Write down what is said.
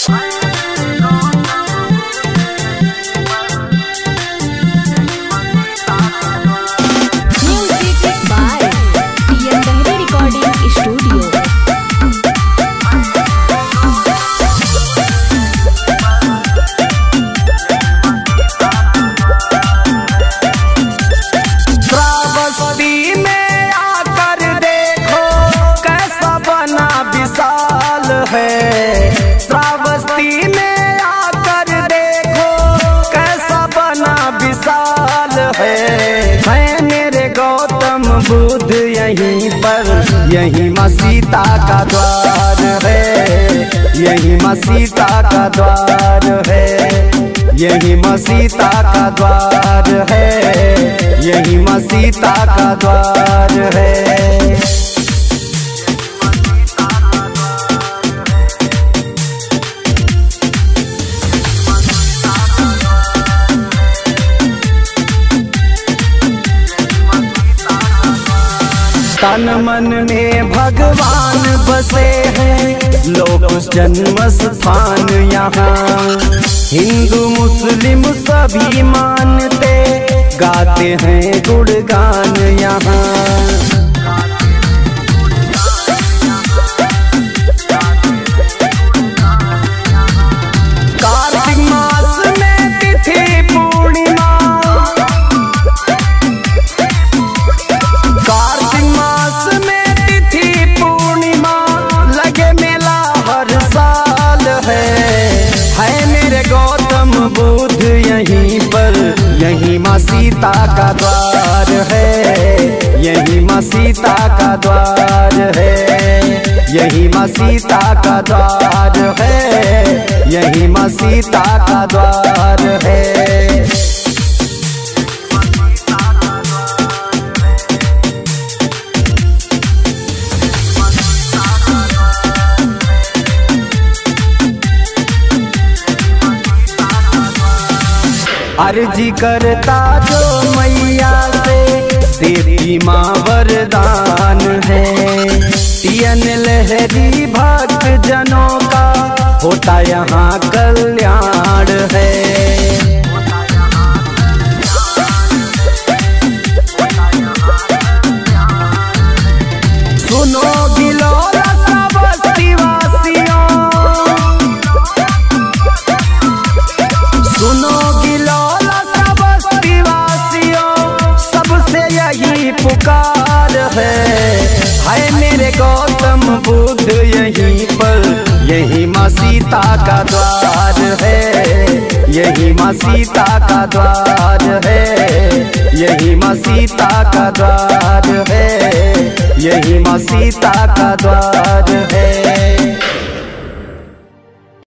श्रावस्ती में आकर देखो कैसा बना विशाल है मेरे गौतम बुद्ध यहीं पर, यहीं माँ सीता का द्वार है, यहीं माँ सीता का द्वार है, यहीं माँ सीता का द्वार है, यहीं माँ सीता का द्वार है। तन मन में भगवान बसे हैं, लोग जन्म स्थान यहाँ हिंदू मुस्लिम सभी मानते, गाते हैं गुणगान यहाँ। कार्तिक मास में तिथि पूर्णिमा, कार्तिक मास में तिथि पूर्णिमा लगे मेला हर साल है मेरे गौतम बुद्ध यहीं पर, यहीं माँ सीता का द्वार है, यहीं माँ सीता का द्वार है, यहीं माँ सीता का द्वार है, यहीं माँ सीता का द्वार है। अर्जी करता जो मैया से देवी माँ वरदान है, टीएन लहरी भक्त जनों का होता यहाँ कल्याण है। सुनो गिलोरा श्रावस्ती वासियों, सुनो गिलोरा श्रावस्ती वासियों, सबसे यही पुकार है मेरे गौतम बुद्ध यहीं पर, यहीं माँ सीता का द्वार है, यहीं माँ सीता का द्वार है, यहीं माँ सीता का द्वार है, यहीं माँ सीता का द्वार है।